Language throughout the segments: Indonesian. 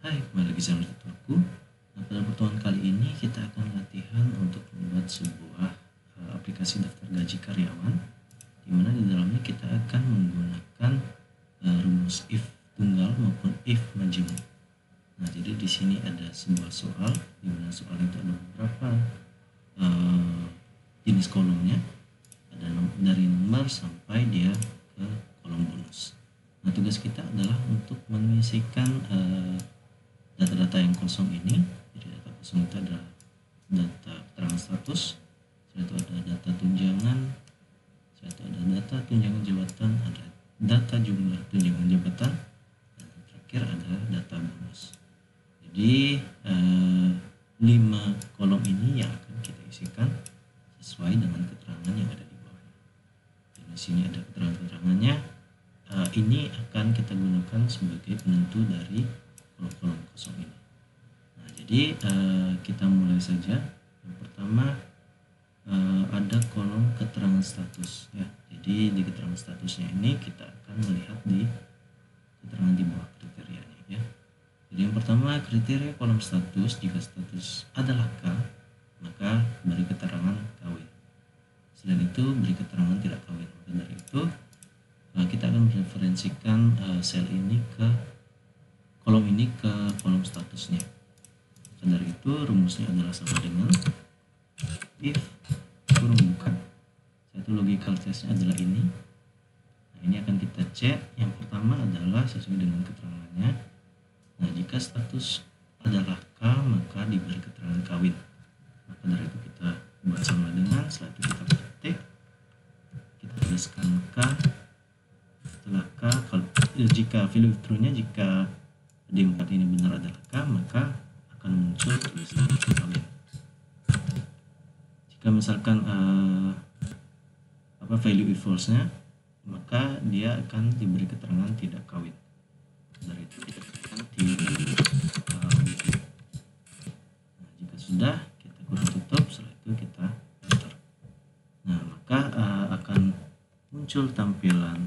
Hai, kembali lagi sama tutorku. Nah, pada pertemuan kali ini kita akan latihan untuk membuat sebuah aplikasi daftar gaji karyawan, di mana di dalamnya kita akan menggunakan rumus if tunggal maupun if majemuk. Nah, jadi di sini ada sebuah soal, di mana soal itu ada beberapa jenis kolomnya, ada dari nomor sampai dia ke kolom bonus. Nah, tugas kita adalah untuk mengisikan data-data yang kosong ini. Jadi data kosong itu adalah data keterangan status, setelah itu ada data tunjangan, setelah itu ada data tunjangan jabatan, ada data jumlah tunjangan jabatan, dan yang terakhir ada data bonus. Jadi 5 kolom ini yang akan kita isikan sesuai dengan keterangan yang ada di bawahnya. Dan di sini ada keterangan-keterangannya. Ini akan kita gunakan sebagai penentu dari kolom-kolom kosong ini. Nah, jadi kita mulai saja. Yang pertama ada kolom keterangan status ya. Jadi di keterangan statusnya ini kita akan melihat di keterangan di bawah kriterianya ya. Jadi yang pertama kriteria kolom status, jika status adalah K maka beri keterangan kawin. Selain itu beri keterangan tidak kawin. Maka dari itu kita akan mereferensikan sel ini ke kolom ini ke kolom statusnya. Maka dari itu rumusnya adalah sama dengan if kurung buka. Satu logical testnya adalah ini. Nah, ini akan kita cek. Yang pertama adalah sesuai dengan keterangannya. Nah, jika status adalah K maka diberi keterangan kawin. Maka dari itu kita buat sama dengan, setelah itu kita ketik, kita tuliskan K. Setelah K, kalau jika value true-nya jika di 4 ini benar adalah K maka akan muncul tulisan kawin. Jika misalkan value if false-nya maka dia akan diberi keterangan tidak kawin. Dari itu kita tekan tidak kawin. Nah, jika sudah kita kurung tutup, setelah itu kita enter. Nah, maka akan muncul tampilan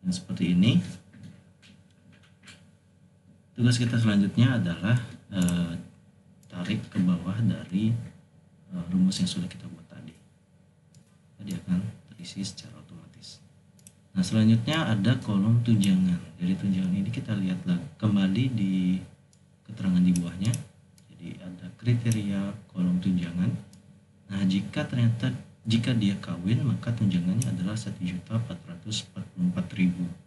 yang seperti ini. Tugas kita selanjutnya adalah tarik ke bawah dari rumus yang sudah kita buat tadi. Dia akan terisi secara otomatis. Nah, selanjutnya ada kolom tunjangan. Dari tunjangan ini kita lihat kembali di keterangan di bawahnya. Jadi ada kriteria kolom tunjangan. Nah, jika dia kawin maka tunjangannya adalah 1.444.000.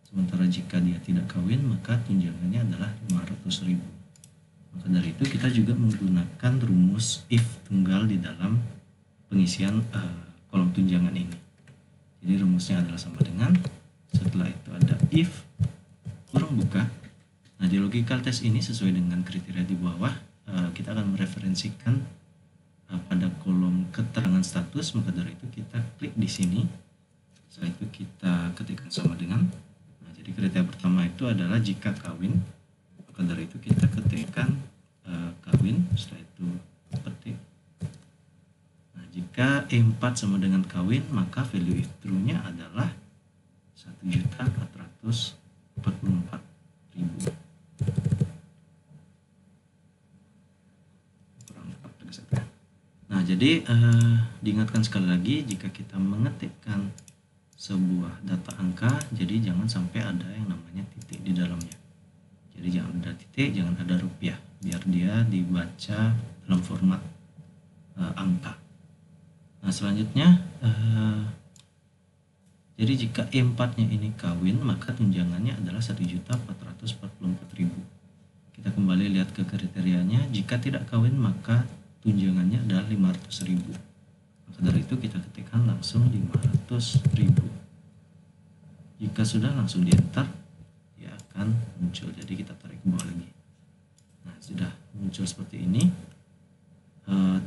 Sementara jika dia tidak kawin maka tunjangannya adalah 500.000. Maka dari itu kita juga menggunakan rumus if tunggal di dalam pengisian kolom tunjangan ini. Jadi rumusnya adalah sama dengan, setelah itu ada if kurung buka. Nah, di logical test ini sesuai dengan kriteria di bawah kita akan mereferensikan pada kolom keterangan status. Maka dari itu kita klik di sini. Setelah itu kita ketikkan sama dengan. Nah, jadi kriteria pertama itu adalah jika kawin. Maka dari itu kita ketikkan kawin. Setelah itu ketik. Nah, jika E4 sama dengan kawin maka value if true-nya adalah 1.444.000. Nah, jadi diingatkan sekali lagi, jika kita mengetikkan sebuah data angka, jadi jangan sampai ada yang namanya titik di dalamnya. Jadi jangan ada titik, jangan ada rupiah, biar dia dibaca dalam format angka. Nah, selanjutnya jadi jika E4-nya ini kawin maka tunjangannya adalah 1.444.000. Kita kembali lihat ke kriterianya. Jika tidak kawin maka tunjangannya adalah 500.000. Maka dari itu kita ketikkan langsung 500.000. Jika sudah langsung di enter, dia akan muncul. Jadi kita tarik ke bawah lagi. Nah, sudah muncul seperti ini.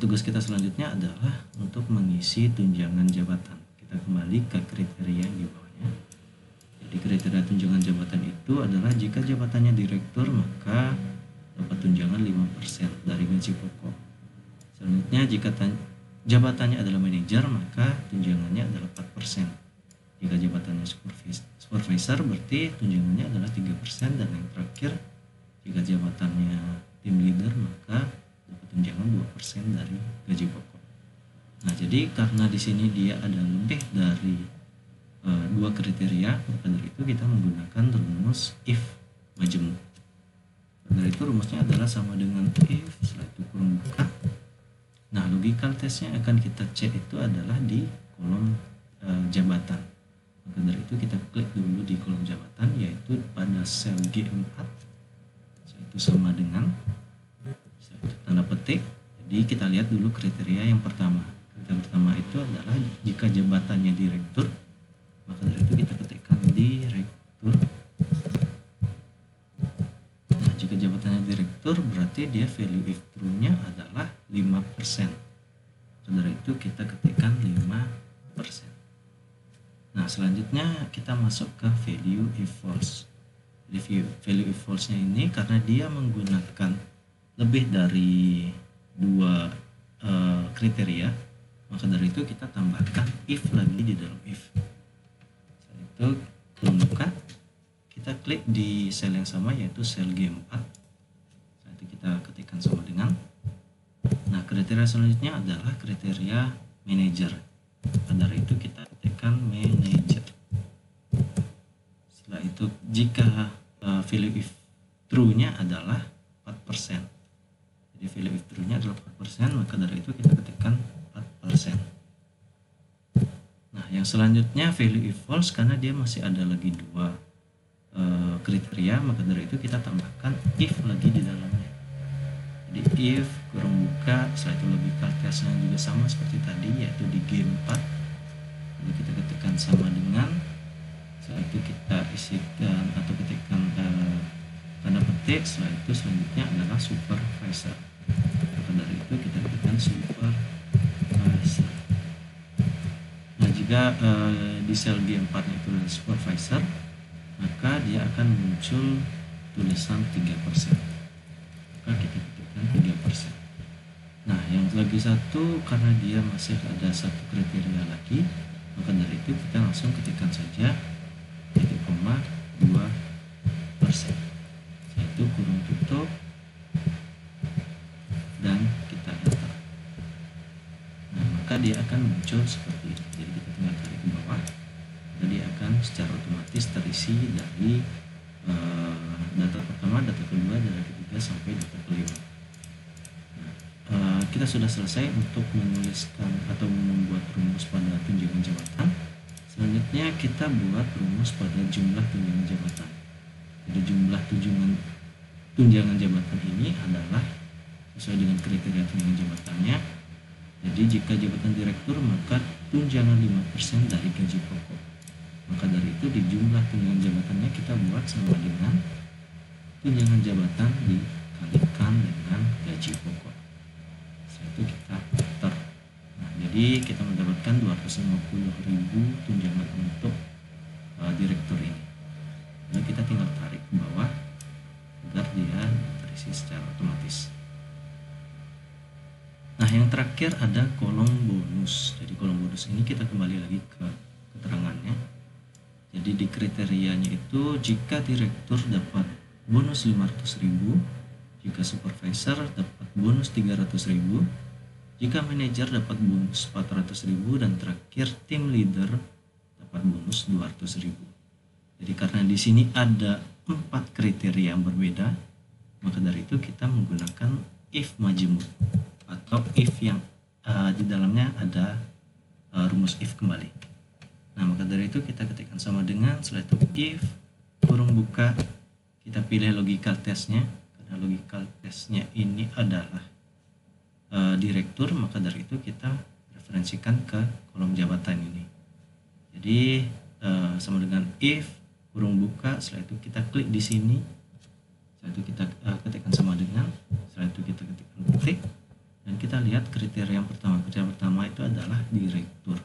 Tugas kita selanjutnya adalah untuk mengisi tunjangan jabatan. Kita kembali ke kriteria yang di bawahnya. Jadi kriteria tunjangan jabatan itu adalah jika jabatannya direktur maka dapat tunjangan 5% dari gaji pokok. Selanjutnya jika jabatannya adalah manajer maka tunjangannya adalah 4%. Jika jabatannya supervisor berarti tunjangannya adalah 3%. Dan yang terakhir Jika jabatannya tim leader, maka dapat tunjangan 2% dari gaji pokok. Nah, jadi karena di sini dia ada lebih dari dua kriteria, maka dari itu kita menggunakan rumus if majemuk. Dari itu rumusnya adalah sama dengan if, setelah itu kurung buka. Nah, logical testnya akan kita cek itu adalah di kolom jabatan. Maka dari itu kita klik dulu di kolom jabatan, yaitu pada sel G4, itu sama dengan tanda petik. Jadi kita lihat dulu kriteria yang pertama. Kriteria pertama itu adalah jika jabatannya direktur, maka dari itu kita ketikkan direktur. Nah, jika jabatannya direktur berarti dia value if true-nya adalah 5%. Dari itu kita ketikkan 5%. Nah, selanjutnya kita masuk ke value if false. Value if false-nya ini karena dia menggunakan lebih dari dua kriteria, maka dari itu kita tambahkan if lagi di dalam if. Setelah itu buka, kita klik di sel yang sama yaitu sel G4. Setelah itu kita ketikkan sama dengan. Nah, kriteria selanjutnya adalah kriteria manager. Dari itu kita ketikkan manager. Setelah itu jika value if true-nya adalah 4%. Jadi value if true-nya adalah 4%, maka dari itu kita ketikkan 4%. Nah, yang selanjutnya value if false karena dia masih ada lagi dua kriteria, maka dari itu kita tambahkan if lagi di dalamnya. Jadi if kurung buka, setelah itu logical testnya juga sama seperti tadi yaitu di G4. Jadi kita ketikkan sama dengan, setelah itu kita isikan atau ketikkan tanda petik. Setelah itu selanjutnya adalah supervisor. Maka dari itu kita ketikkan supervisor. Nah, jika di sel G4 itu adalah supervisor, maka dia akan muncul tulisan 3%. Maka kita ketikkan 3%. Nah, yang lagi satu karena dia masih ada satu kriteria lagi, maka dari itu kita langsung ketikkan saja titik koma 2%. Yaitu kurung tutup dan kita enter. Nah, maka dia akan muncul seperti ini. Jadi kita tinggal tarik ke bawah, maka dia akan secara otomatis terisi dari data pertama, data kedua, data ketiga sampai data kelima. Kita sudah selesai untuk menuliskan atau membuat rumus pada tunjangan jabatan. Selanjutnya kita buat rumus pada jumlah tunjangan jabatan. Jadi jumlah tunjangan jabatan ini adalah sesuai dengan kriteria tunjangan jabatannya. Jadi jika jabatan direktur maka tunjangan 5% dari gaji pokok. Maka dari itu di jumlah tunjangan jabatannya kita buat sama dengan tunjangan jabatan dikalikan dengan gaji pokok. Itu kita enter. Nah, jadi kita mendapatkan 250.000 tunjangan untuk direktur ini. Lalu kita tinggal tarik ke bawah agar dia terisi secara otomatis. Nah, yang terakhir ada kolom bonus. Jadi kolom bonus ini kita kembali lagi ke keterangannya. Jadi di kriterianya itu jika direktur dapat bonus 500.000, jika supervisor dapat bonus 300.000, jika manajer dapat bonus 400.000, dan terakhir tim leader dapat bonus 200.000. Jadi karena di sini ada 4 kriteria yang berbeda, maka dari itu kita menggunakan if majemuk atau if yang di dalamnya ada rumus if kembali. Nah, maka dari itu kita ketikkan sama dengan, setelah itu if kurung buka, kita pilih logical testnya. Logical testnya ini adalah direktur, maka dari itu kita referensikan ke kolom jabatan ini. Jadi sama dengan if kurung buka, setelah itu kita klik di sini, setelah itu kita ketikkan sama dengan, setelah itu kita ketikkan klik, dan kita lihat kriteria yang pertama. Kriteria pertama itu adalah direktur.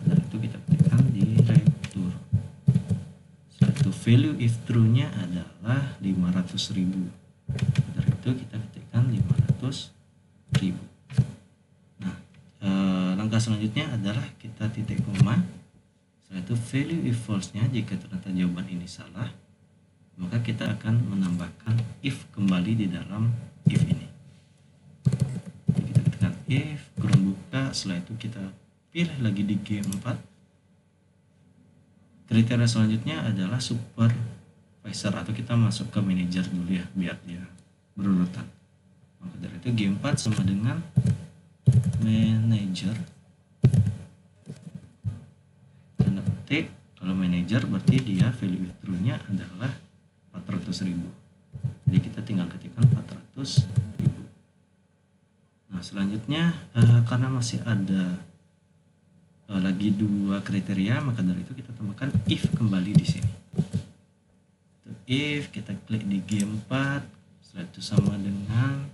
Setelah itu kita ketikkan direktur. Setelah itu value if true-nya adalah 500.000. Dari itu kita ketikkan 500.000. Nah, langkah selanjutnya adalah kita titik koma. Setelah itu value if false-nya jika ternyata jawaban ini salah, maka kita akan menambahkan if kembali di dalam if ini. Jadi kita ketikkan if kurung buka, setelah itu kita pilih lagi di G4. Kriteria selanjutnya adalah supervisor, atau kita masuk ke manager dulu ya, biar dia berurutan. Maka dari itu G4 sama dengan manager, tanda petik. Kalau manager berarti dia value withdrawnya adalah 400.000. Jadi kita tinggal ketikkan 400.000. Nah selanjutnya karena masih ada lagi 2 kriteria, maka dari itu kita tambahkan if kembali di sini. If kita klik di G4, setelah itu sama dengan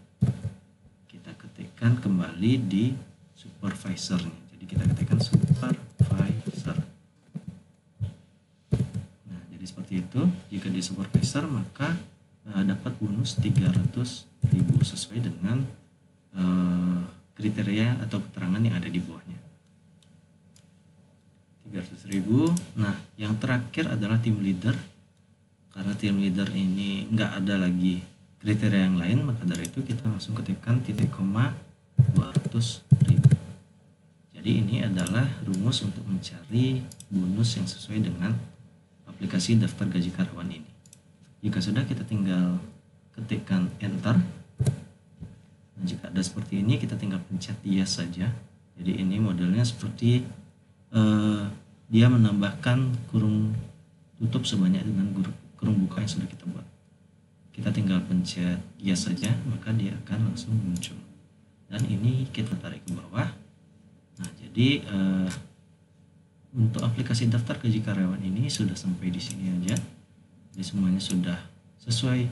kita ketikkan kembali di supervisornya. Jadi kita ketikkan supervisor. Nah jadi seperti itu. Jika di supervisor maka dapat bonus 300.000 sesuai dengan kriteria atau keterangan yang ada di bawahnya. 300.000. Nah yang terakhir adalah team leader. Karena team leader ini nggak ada lagi kriteria yang lain, maka dari itu kita langsung ketikkan titik koma 200.000. Jadi ini adalah rumus untuk mencari bonus yang sesuai dengan aplikasi daftar gaji karyawan ini. Jika sudah, kita tinggal ketikkan enter. Dan jika ada seperti ini, kita tinggal pencet yes saja. Jadi ini modelnya seperti dia menambahkan kurung tutup sebanyak dengan kurung buka yang sudah kita buat. Kita tinggal pencet yes saja, maka dia akan langsung muncul. Dan ini kita tarik ke bawah. Nah jadi untuk aplikasi daftar gaji karyawan ini sudah sampai di sini aja. Jadi semuanya sudah sesuai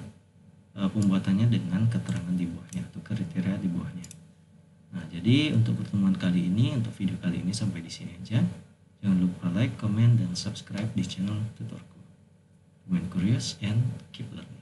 pembuatannya dengan keterangan di bawahnya atau kriteria di bawahnya. Nah jadi untuk pertemuan kali ini, untuk video kali ini sampai di sini aja. Jangan lupa like, comment, dan subscribe di channel tutorku. Remain curious and keep learning.